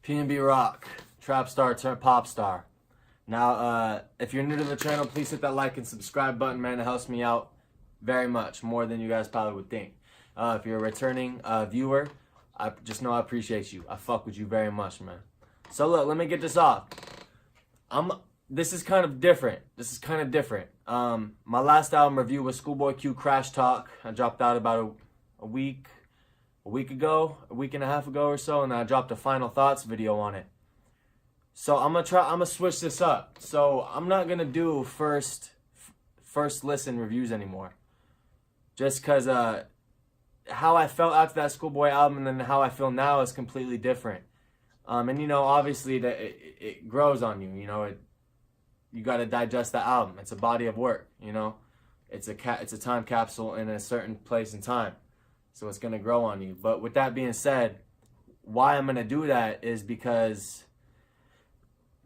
PnB Rock, Trapstar Turnt Popstar. Now, if you're new to the channel, please hit that like and subscribe button, man. It helps me out very much, more than you guys probably would think. If you're a returning viewer, I just know I appreciate you. I fuck with you very much, man. So look, let me get this off. This is kind of different. My last album review was Schoolboy Q Crash Talk. I dropped out about a week ago, a week and a half ago or so, and I dropped a final thoughts video on it. So I'm gonna switch this up. So I'm not gonna do first listen reviews anymore. Just cause how I felt after that Schoolboy album and then how I feel now is completely different. And you know, obviously that it grows on you. You know, you got to digest the album. It's a body of work. You know, it's a time capsule in a certain place and time, so it's gonna grow on you. But with that being said, why I'm gonna do that is because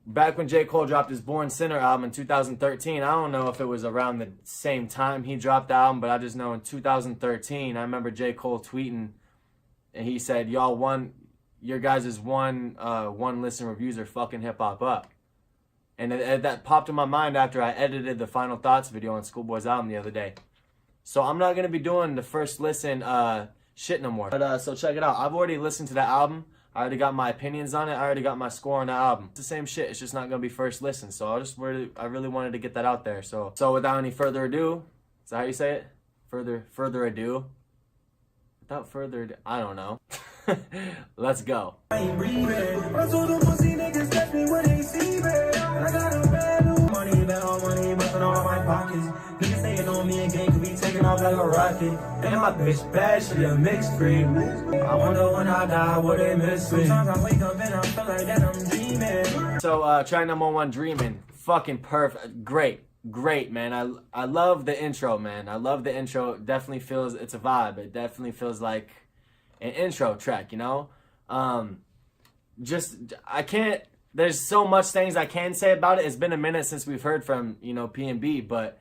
back when J. Cole dropped his Born Sinner album in 2013, I don't know if it was around the same time he dropped the album, but I just know in 2013, I remember J. Cole tweeting, and he said, "Y'all your guys' one listen reviews are fucking hip hop up." And that popped in my mind after I edited the final thoughts video on Schoolboy's album the other day. So I'm not gonna be doing the first listen shit no more. But so check it out. I've already listened to that album. I already got my opinions on it. I already got my score on the album. It's the same shit. It's just not gonna be first listen. So I really wanted to get that out there. So without any further ado, is that how you say it? Further ado. Without further ado, I don't know. Let's go. Niggas saying on me again, could be taking off like a rocket. And my bitch bad, she a mixed breed. I wonder when I die, what they miss me. Sometimes I wake up and I feel like that I'm dreaming. So track number 1, Dreamin'. Fucking perfect. Great, man. I love the intro, man. I love the intro. It definitely feels, it's a vibe. It definitely feels like an intro track, you know? There's so much things I can say about it. It's been a minute since we've heard from, you know, PnB, but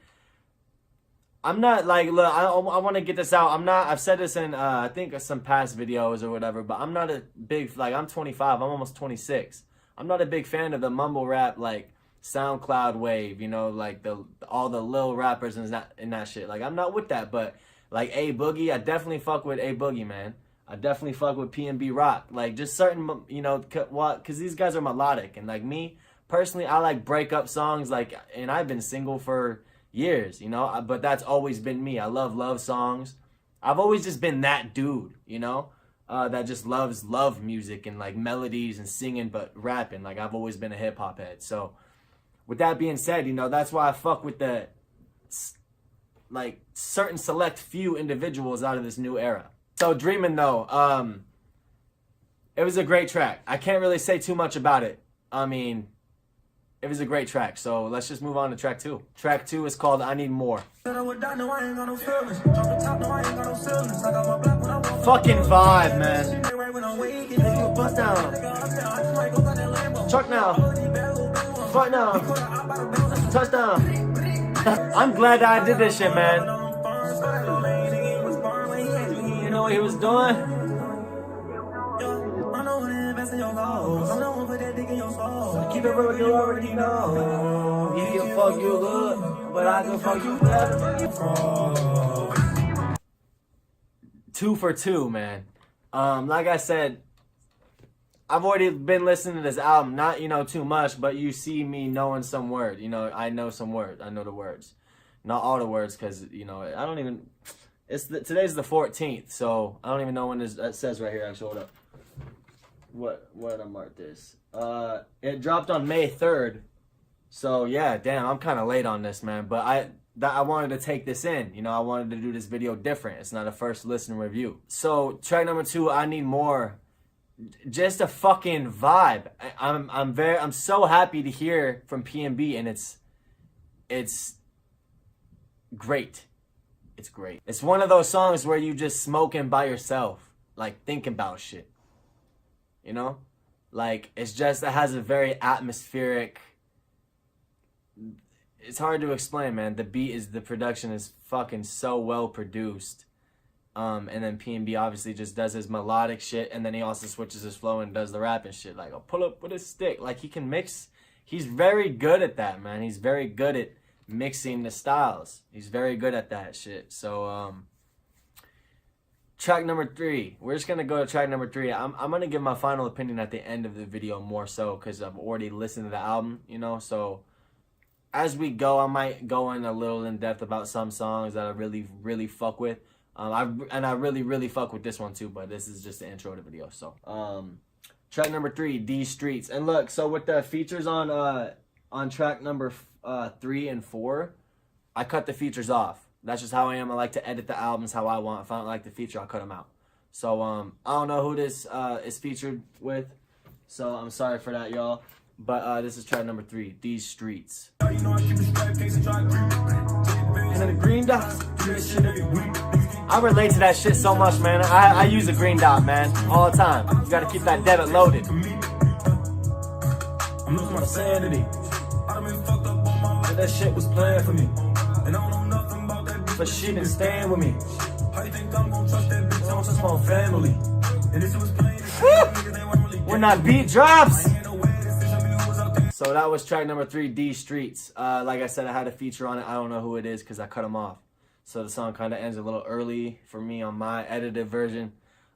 I'm not like, look, I want to get this out. I've said this in, I think some past videos or whatever, but I'm not a big, like, I'm 25, I'm almost 26. I'm not a big fan of the mumble rap, like, SoundCloud wave, you know, like all the little rappers and that shit. Like, I'm not with that, but like A Boogie, I definitely fuck with A Boogie, man. I definitely fuck with PnB Rock. Like, just certain, you know, because these guys are melodic. And, like, me, personally, I like breakup songs, like, and I've been single for years, you know, but that's always been me. I love love songs. I've always just been that dude, you know, that just loves love music and, like, melodies and singing, but rapping. Like, I've always been a hip-hop head. So, with that being said, you know, that's why I fuck with the, like, certain select few individuals out of this new era. So Dreamin' though, it was a great track. I can't really say too much about it. I mean, it was a great track. So let's just move on to track 2. Track 2 is called I Need More. Fucking vibe, man. Bust down. Truck now. Fuck now. Touchdown. I'm glad that I did this shit, man. You know what he was doing? Keep it real, you already know. He can fuck you good, but I can fuck you better. 2 for 2, man. Like I said, I've already been listening to this album, not, you know, too much, but you see me knowing some word. You know, I know some words. I know the words. Not all the words, because, you know, I don't even... Today's the 14th, so I don't even know when it says right here. Actually, hold up. What did I mark this? It dropped on May 3rd. So yeah, damn, I'm kind of late on this, man. But I wanted to take this in. You know, I wanted to do this video different. It's not a first listen review. So track number 2, I Need More. Just a fucking vibe. I'm so happy to hear from PnB, and it's great. It's great. It's one of those songs where you just smoking by yourself, like thinking about shit. You know? Like, it has a very atmospheric, it's hard to explain, man. The production is fucking so well produced. And then PnB obviously just does his melodic shit, and then he also switches his flow and does the rapping shit. Like, I'll pull up with a stick. Like, he can mix. He's very good at that, man. He's very good at mixing the styles. He's very good at that shit. So, track number 3. We're just gonna go to track number 3. I'm gonna give my final opinion at the end of the video more so because I've already listened to the album, you know. So as we go, I might go in a little in depth about some songs that I really fuck with. I really fuck with this one too, but this is just the intro to the video. So track number 3, These Streets. And look, so with the features on track number 3 and 4, I cut the features off. That's just how I am. I like to edit the albums how I want. If I don't like the feature, I'll cut them out. So I don't know who this is featured with, so I'm sorry for that, y'all. But this is track number 3, These Streets. And then the green dots. I relate to that shit so much, man. I use a green dot, man, all the time. You gotta keep that debit loaded. I'm losing my sanity. But that shit was planned for me. And I don't know nothing about that bitch, but she been staying with me. How you think I'm gonna trust that bitch? I don't trust my family. And this was plain. When that beat drops. So that was track number 3, These Streets. Like I said, I had a feature on it. I don't know who it is because I cut them off. So the song kind of ends a little early for me on my edited version.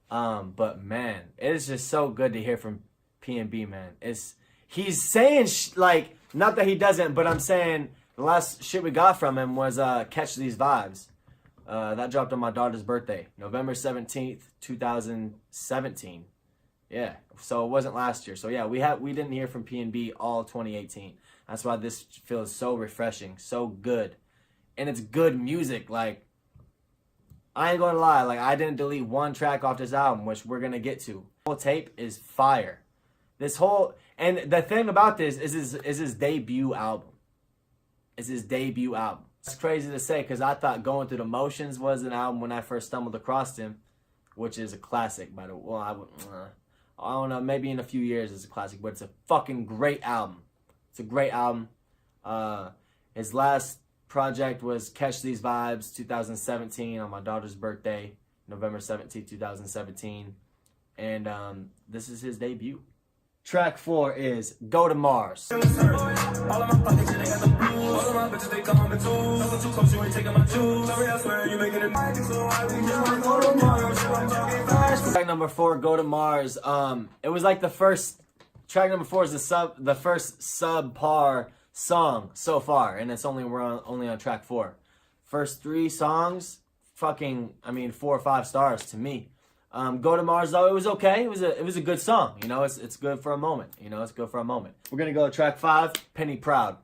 But man, it is just so good to hear from PnB, man. He's saying like, not that he doesn't, but I'm saying the last shit we got from him was Catch These Vibes. That dropped on my daughter's birthday, November 17th, 2017. Yeah, so it wasn't last year. So yeah, we didn't hear from PnB all 2018. That's why this feels so refreshing, so good. And it's good music. Like, I ain't gonna lie, like I didn't delete one track off this album, which we're gonna get to. The whole tape is fire. And the thing about this is his debut album. It's his debut album. It's crazy to say because I thought Going Through the Motions was an album when I first stumbled across him, which is a classic, by the way. Well, I don't know, maybe in a few years it's a classic, but it's a fucking great album. It's a great album. His last project was Catch These Vibes, 2017, on my daughter's birthday, November 17th, 2017. And this is his debut. Track 4 is Go to Mars. Track number 4, Go to Mars. It was like the first track number 4 is the first subpar song so far, and it's only on track 4. First 3 songs, fucking, I mean, 4 or 5 stars to me. Go to Mars though, it was okay. It was a good song, you know. It's good for a moment, you know. It's good for a moment. We're gonna go to track 5, Penny Proud.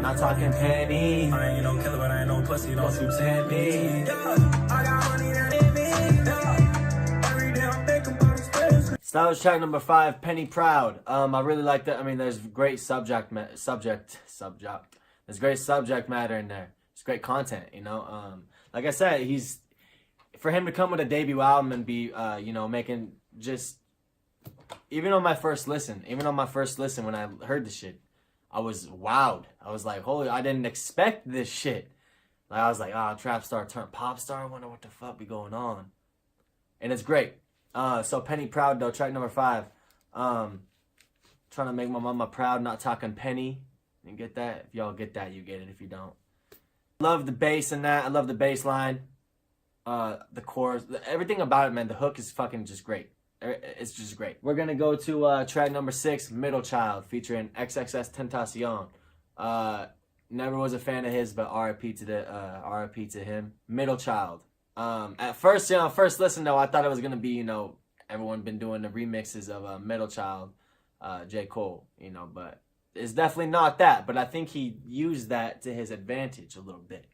Not talking penny. I ain't no killer, but I ain't no pussy. Don't you tempt me. So that was track number 5, Penny Proud. I really like that. I mean, there's great subject matter in there. It's great content, you know. Like I said, for him to come with a debut album and be, you know, making just, even on my first listen when I heard the shit, I was wowed. I was like, holy, I didn't expect this shit. Like, I was like, Trapstar Turnt Popstar. I wonder what the fuck be going on. And it's great. So Penny Proud though, track number 5. Trying to make my mama proud, not talking penny. You get that? If y'all get that, you get it. If you don't. Love the bass in that. I love the bass line. The chorus, everything about it, man. The hook is fucking just great. It's just great. We're gonna go to track number 6, Middle Child, featuring XXXTentacion. Never was a fan of his, but RIP to him. Middle Child. At first, first listen though, I thought it was gonna be, you know, everyone been doing the remixes of Middle Child, J. Cole, you know, but it's definitely not that. But I think he used that to his advantage a little bit.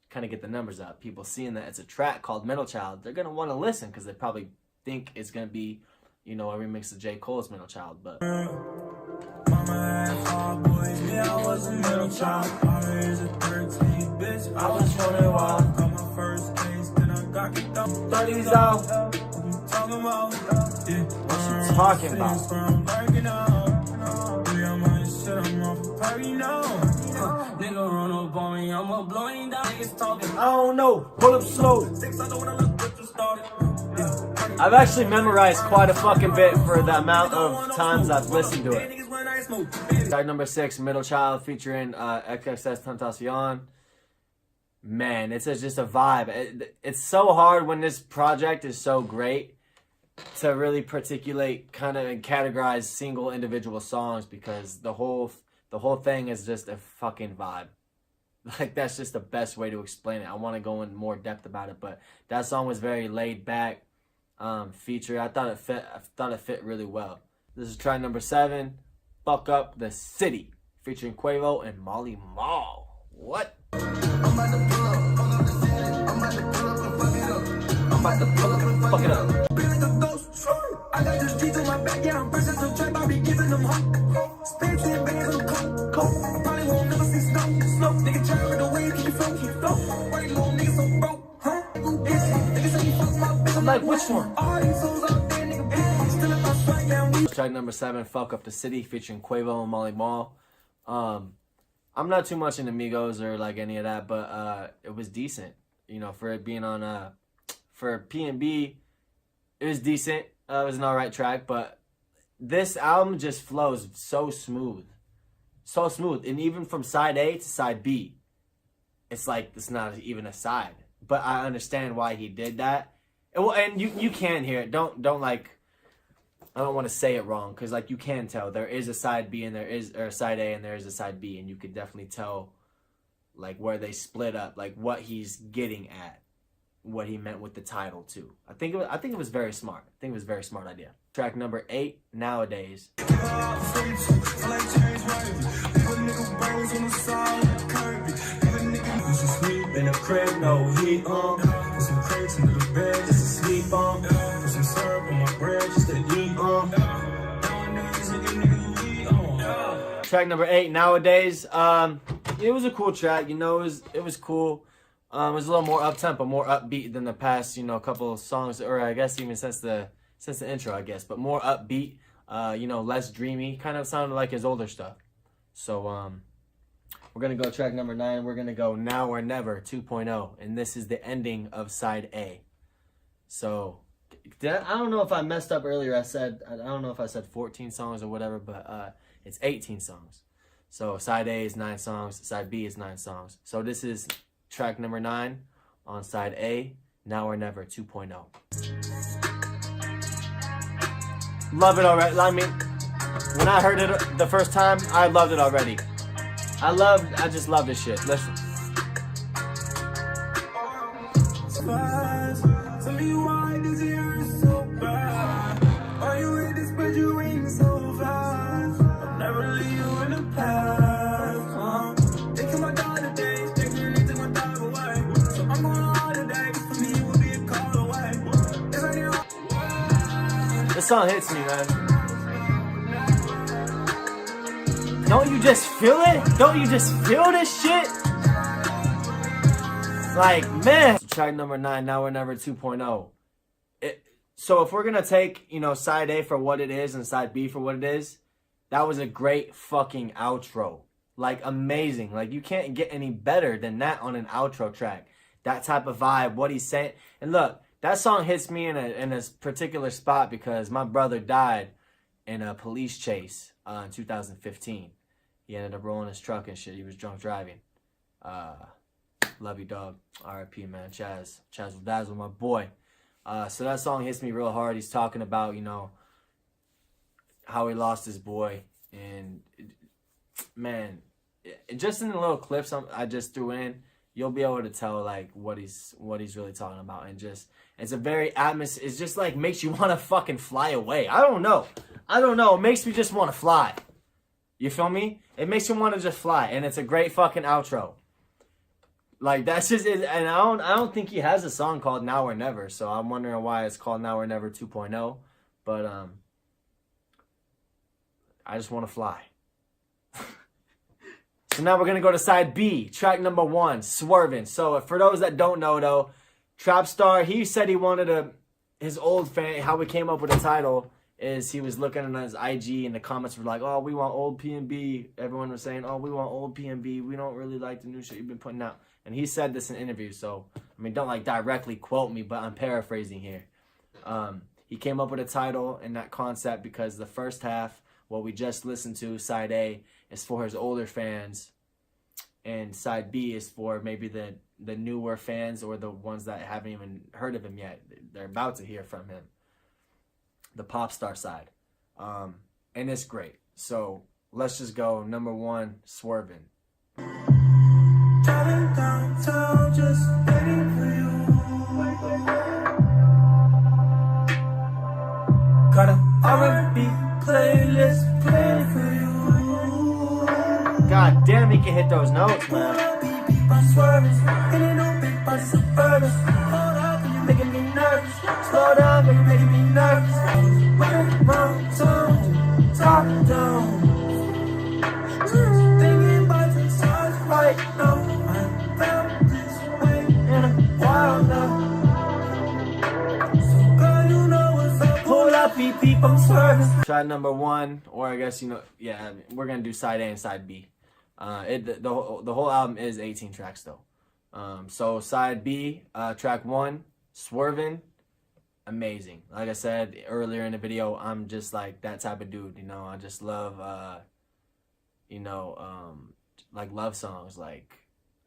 Kind of get the numbers up. People seeing that it's a track called Middle Child, they're gonna want to listen because they probably think it's gonna be, you know, a remix of J. Cole's Middle Child, but. Yeah, I was a middle child. I raised a 13, bitch. I was running wild. Got my first case, then I got kicked out. 30s out. Talking about, yeah. What you talking about? Nigga run up on me, I'ma blow him down. Niggas talking. I don't know. Pull up slow. I've actually memorized quite a fucking bit for the amount of times I've listened to it. Track number 6, Middle Child featuring XXS Tentacion. Man, it's just a vibe. It's so hard when this project is so great to really particulate kind of and categorize single individual songs, because the whole thing is just a fucking vibe. Like, that's just the best way to explain it. I want to go in more depth about it, but that song was very laid back. Feature. I thought it fit really well. This is track number 7, Fuck Up the City, featuring Quavo and Molly Mall. What? I'm about to pull up the city. I'm about to pull up and fuck it up. I'm about to pull up and fuck it up. Feeling a ghost. I got the streets on my back, yeah, I'm pressing some trap, I be giving them hope. Spend 10 bands on coke. I probably won't never see snow. Nigga try with the way, keep it flow. White little niggas so broke, huh? Niggas say you fuck my bitch. I'm like, which one? All these souls out there, nigga, bitch. Still in my strike down. Track number 7, Fuck Up the City, featuring Quavo and Molly Mall. I'm not too much into Migos or like any of that, but it was decent. You know, for it being on for PnB, it was decent. It was an alright track, but this album just flows so smooth. So smooth. And even from side A to side B, it's like it's not even a side. But I understand why he did that. And you can hear it. Don't like, I don't want to say it wrong, because like you can tell there is a side B and there is, or side A and there is a side B, and you could definitely tell like where they split up, like what he's getting at, what he meant with the title too. I think it was very smart. I think it was a very smart idea. Track number 8, Nowadays. In a crib, no heat on. With some crates in the bed just to sleep on. With some syrup on my bread just to eat on. Track number 8, Nowadays. It was a cool track. You know, it was cool. It was a little more up-tempo, more upbeat than the past, you know, couple of songs, or I guess even since the intro, I guess, but more upbeat, you know, less dreamy, kind of sounded like his older stuff. So, we're going to go track number 9. We're going to go Now or Never 2.0, and this is the ending of side A. So, I don't know if I messed up earlier. I don't know if I said 14 songs or whatever, but it's 18 songs. So, side A is 9 songs, side B is 9 songs. So, this is track number 9 on side A, Now or Never 2.0. Love it already. I mean, when I heard it the first time, I loved it already. I just love this shit. Listen. Tell me why does it hurt so bad? Are you with this, but you ain't so fast? I'll never leave you in the past. Taking my daughter days, taking my dog away. So I'm going on holidays. For me, it would be a call away. This song hits me, man. Don't you just feel it? Don't you just feel this shit? Like, man. Track number 9, Now or Never 2.0. So if we're going to take, you know, side A for what it is and side B for what it is, that was a great fucking outro. Like, amazing. Like, you can't get any better than that on an outro track. That type of vibe, what he's saying. And look, that song hits me in a particular spot because my brother died in a police chase in 2015. He ended up rolling his truck and shit. He was drunk driving. Love you, dog. R.I.P., man. Chaz Dazzle, my boy. So that song hits me real hard. He's talking about, you know, how he lost his boy. And, man, just in the little clips I just threw in, you'll be able to tell, like, what he's really talking about. And just, it's a very it's just, like, makes you want to fucking fly away. I don't know. It makes me just want to fly. You feel me? It makes you want to just fly. And it's a great fucking outro. Like, that's just it. And I don't think he has a song called Now or Never. So I'm wondering why it's called Now or Never 2.0. But I just want to fly. So now we're gonna go to side B, track number 1, Swervin'. So for those that don't know though, Trapstar, he said he wanted his old fan, how we came up with the title is he was looking at his IG and the comments were like, oh, we want old PnB. Everyone was saying, oh, we want old PnB. We don't really like the new shit you've been putting out. And he said this in interviews. So, I mean, don't like directly quote me, but I'm paraphrasing here. He came up with a title and that concept because the first half, what we just listened to, side A, is for his older fans. And side B is for maybe the newer fans or the ones that haven't even heard of him yet. They're about to hear from him. The pop star side. And it's great. So let's just go. Number 1, Swervin'. Got a R&B playlist playing for you. God damn, he can hit those notes, man. I'm swerving, hitting on big bodies of burdens. Hold up, you're making me nervous. Slow down, you're making me nervous. Running around town, top down. Thinking about the stars right now. I felt this way in a while now. So girl, you know what's up. Hold up, beep beep, I'm swerving. Track number 1, or I guess, yeah, we're gonna do side A and side B. The whole album is 18 tracks though. So side B, track 1, Swervin', amazing. Like I said earlier in the video, I'm just like that type of dude. I just love, like love songs. Like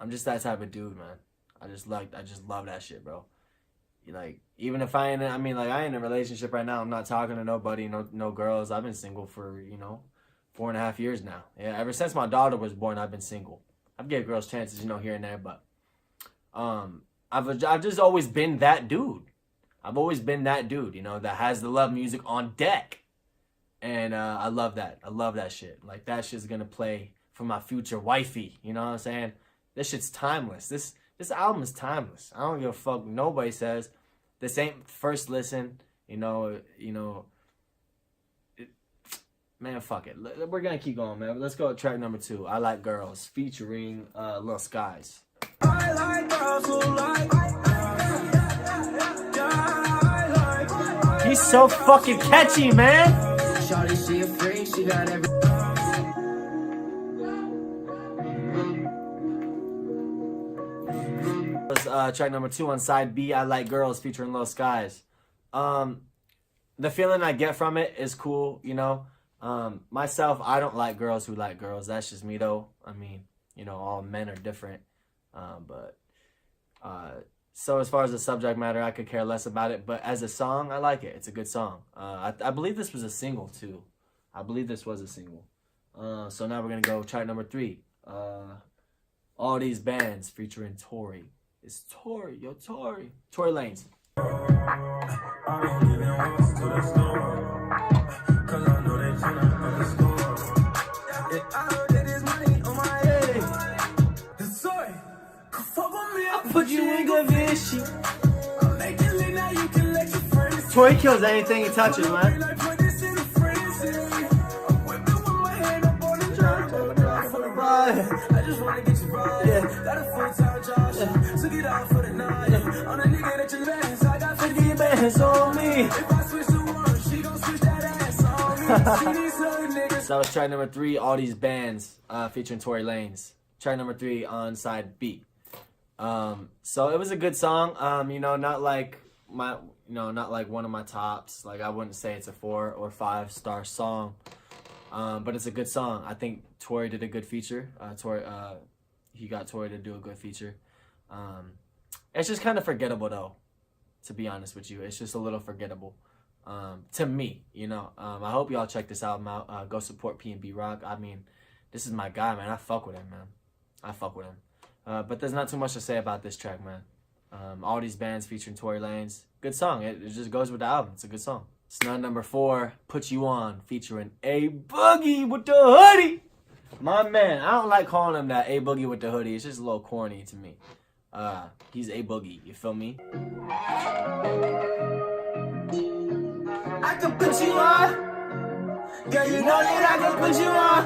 I'm just that type of dude, man. I just love that shit, bro. Like even if I ain't in a relationship right now, I'm not talking to nobody, no girls. I've been single for 4.5 years now. Yeah, ever since my daughter was born, I've been single. I've given girls chances, here and there, but I've just always been that dude. I've always been that dude, that has the love music on deck, and I love that. I love that shit. Like that shit's gonna play for my future wifey. You know what I'm saying? This shit's timeless. This album is timeless. I don't give a fuck what nobody says. This ain't first listen. Man, fuck it. We're gonna keep going, man. Let's go to track number 2. I Like Girls, featuring Lil Skies. I like girls who like. He's so fucking catchy, man. Shawty, she a freak. She got every. Track number 2 on side B, I Like Girls, featuring Lil Skies. The feeling I get from it is cool, myself, I don't like girls who like girls. That's just me though. I mean, all men are different. So as far as the subject matter, I could care less about it. But as a song, I like it. It's a good song. I believe this was a single too. I believe this was a single. So now we're gonna go track number 3. All These Bands, featuring Tory. It's Tory, yo Tory. Tory Lanez. Tory kills anything he touches, man. I just wanna get you right. Yeah. Got a full-time job. Took it out for the night. On a nigga that you last. I got 50 bands on me. If I switch to one, she gon' switch that ass on me. She needs some niggas. So that was track number 3, All These Bands, featuring Tory Lanez. Track number 3 on side B. So it was a good song. Not like not like one of my tops. Like I wouldn't say it's a 4 or 5 star song. But it's a good song. I think Tory did a good feature. He got Tory to do a good feature. It's just kind of forgettable though, to be honest with you. It's just a little forgettable to me, I hope y'all check this album out. Go support PnB Rock. I mean, this is my guy, man. I fuck with him, man. I fuck with him. But there's not too much to say about this track, man. All These Bands, featuring Tory Lanez. Good song. It just goes with the album. It's a good song. Snub number 4, Put You On, featuring A Boogie with the Hoodie. My man, I don't like calling him that, A Boogie with the Hoodie. It's just a little corny to me. He's A Boogie, you feel me? I can put you on. Girl, you know that I can put you on.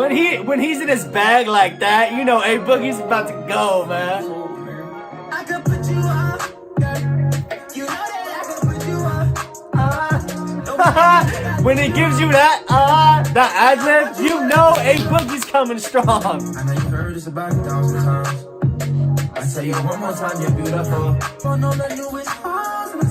When he's in his bag like that, you know A Boogie's about to go, man. I could put you up. You know that I could put you up. When he gives you that ad-lib, you know A Boogie's coming strong. I know you heard this about 1,000 times. I tell you one more time, you're beautiful. On all the newest cars, and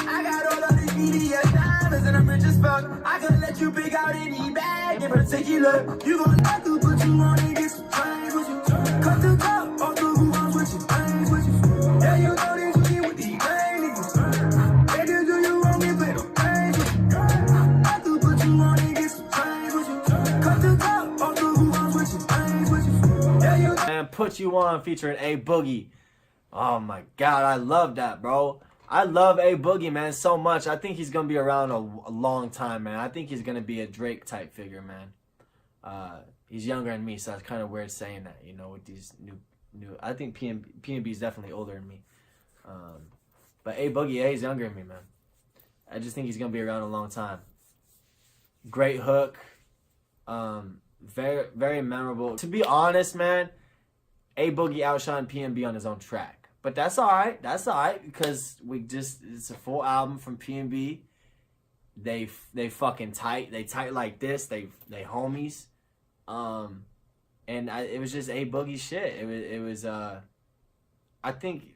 I got all of these BDS diamonds, and I'm rich as fuck. I can let you pick out any bag in particular. You gon' have to put you on and get some change with you. Cut the top off the who I'm with you, things with you. Yeah, you know this shit with these main niggas. They just do you wrong and play the things with you. I have to put you on and get some change with you. Cut the top off the who I'm with you, things with you. Yeah, you And Put You On featuring A Boogie. Oh my god, I love that, bro. I love A Boogie, man, so much. I think he's gonna be around a long time, man. I think he's gonna be a Drake type figure, man. He's younger than me, so it's kind of weird saying that, you know, with these new. I think PnB is definitely older than me. But A Boogie, yeah, he's younger than me, man. I just think he's gonna be around a long time. Great hook. Very, very memorable. To be honest, man, A Boogie outshined PnB on his own track. But that's alright. That's alright because it's a full album from PnB. They fucking tight. They tight like this. They homies. It was just A Boogie shit. It was I think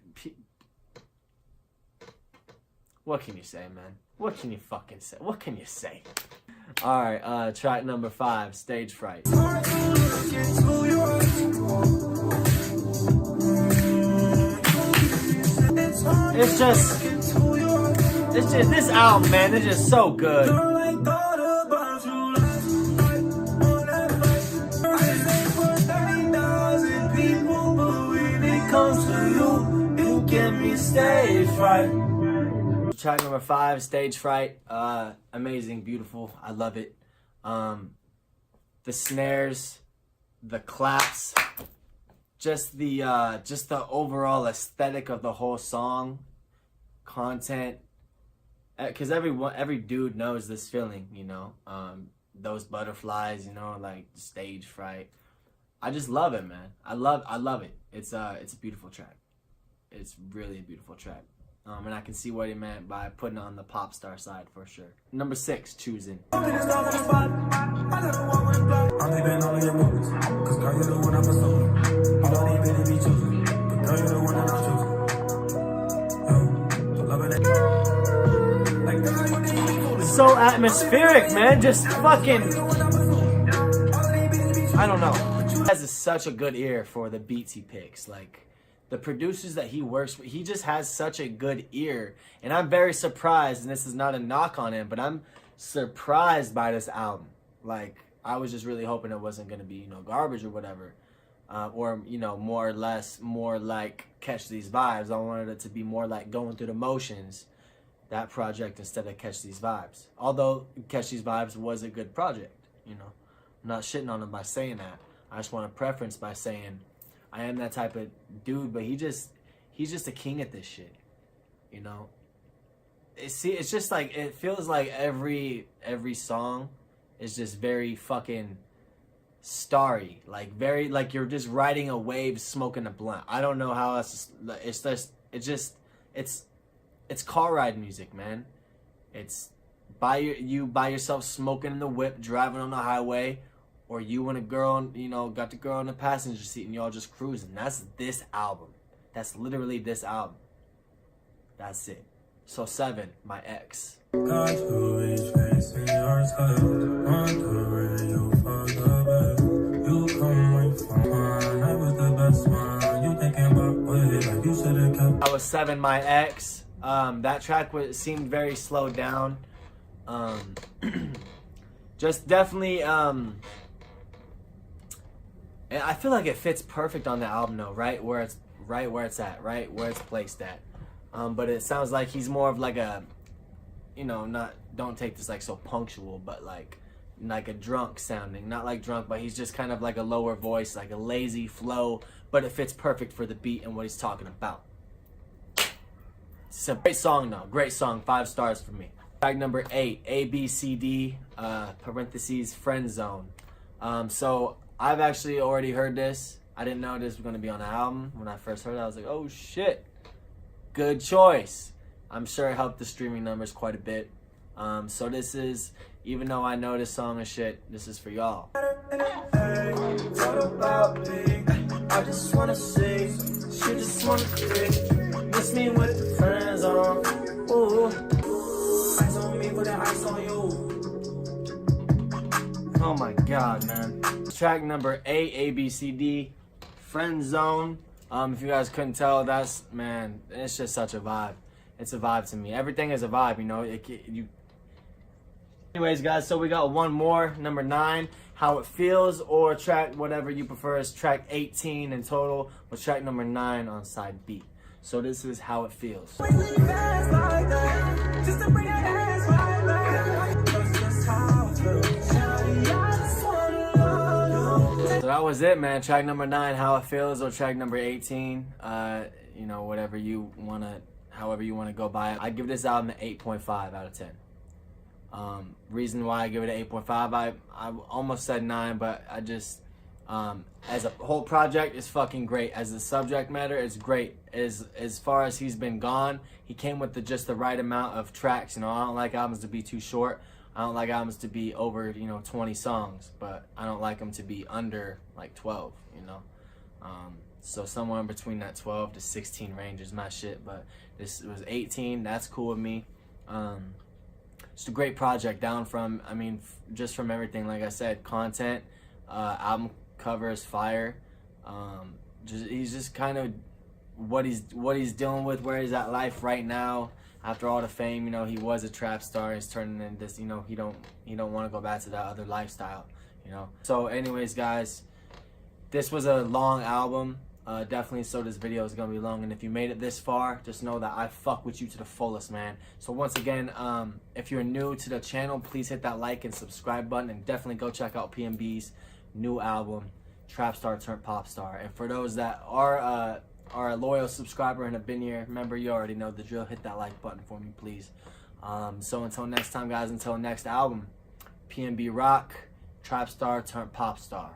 what can you say, man? What can you fucking say? What can you say? Alright, track number 5, Stage Fright. It's just this album, man. It's just so good. Stage fright. Track number 5, Stage Fright. Amazing, beautiful. I love it. The snares, the claps. Just the overall aesthetic of the whole song, content, because every dude knows this feeling, you know, those butterflies, you know, like stage fright. I just love it, man. I love it. It's a beautiful track. It's really a beautiful track. And I can see what he meant by putting it on the pop star side for sure. Number 6, Choosing. So atmospheric, man. Just fucking, I don't know. He has such a good ear for the beats he picks. Like, the producers that he works with, he just has such a good ear. And I'm very surprised, and this is not a knock on him, but I'm surprised by this album. Like, I was just really hoping it wasn't going to be, you know, garbage or whatever. Or, you know, more like Catch These Vibes. I wanted it to be more like Going Through the Motions, that project, instead of Catch These Vibes. Although Catch These Vibes was a good project, you know. I'm not shitting on him by saying that. I just want to preference by saying I am that type of dude, but he's just a king at this shit, you know. It's just like, it feels like every song is just very fucking starry, like very, like you're just riding a wave smoking a blunt. I don't know how else. It's car ride music, man. It's by yourself smoking in the whip, driving on the highway. Or you and a girl, you know, got the girl in the passenger seat and y'all just cruising. That's this album. That's literally this album. That's it. So 7, My Ex. That was 7, My Ex. That track seemed very slowed down. Just definitely, I feel like it fits perfect on the album though, right where it's at, right where it's placed at. But it sounds like he's more of like a, you know, don't take this like so punctual, but like a drunk sounding, not like drunk, but he's just kind of like a lower voice, like a lazy flow, but it fits perfect for the beat and what he's talking about. It's a great song though, great song, 5 stars for me. Track number 8, ABCD, parentheses, Friend Zone. So I've actually already heard this. I didn't know this was going to be on the album. When I first heard it, I was like, oh shit, good choice. I'm sure it helped the streaming numbers quite a bit. So this is, even though I know this song and shit, this is for y'all. I just wanna see, she just wanna be. Miss me with the friends on. Ooh, ice on me with the ice on you. Oh my god, man. Track number 8, ABCD, Friend Zone. If you guys couldn't tell, that's, man, it's just such a vibe. It's a vibe to me. Everything is a vibe, you know. Anyways, guys, so we got one more, number 9, How It Feels, or track, whatever you prefer, is track 18 in total, with track number 9 on side B. So this is How It Feels. So that was it, man. Track number 9, How It Feels, or track number 18. You know, whatever you wanna, however you wanna go by it. I give this album an 8.5 out of 10. Reason why I give it an 8.5, I almost said 9, but I just, as a whole project, it's fucking great. As the subject matter, it's great. As far as he's been gone, he came with just the right amount of tracks. You know, I don't like albums to be too short. I don't like albums to be over, 20 songs, but I don't like them to be under like 12, so somewhere in between that 12 to 16 range is my shit, but this was 18, that's cool with me. It's a great project, down from, just from everything, like I said, content, album cover is fire. He's just kind of what he's dealing with, where he's at life right now. After all the fame, he was a trap star. He's turning into this, he don't want to go back to that other lifestyle, So anyways, guys, this was a long album. Definitely, so this video is gonna be long, and if you made it this far, just know that I fuck with you to the fullest, man. So once again, if you're new to the channel, please hit that like and subscribe button, and definitely go check out PnB's new album, Trapstar Turnt Popstar. And for those that are a loyal subscriber and have been here, remember, you already know the drill. Hit that like button for me, please. So until next time, guys, until next album, PnB rock, Trapstar Turnt Popstar.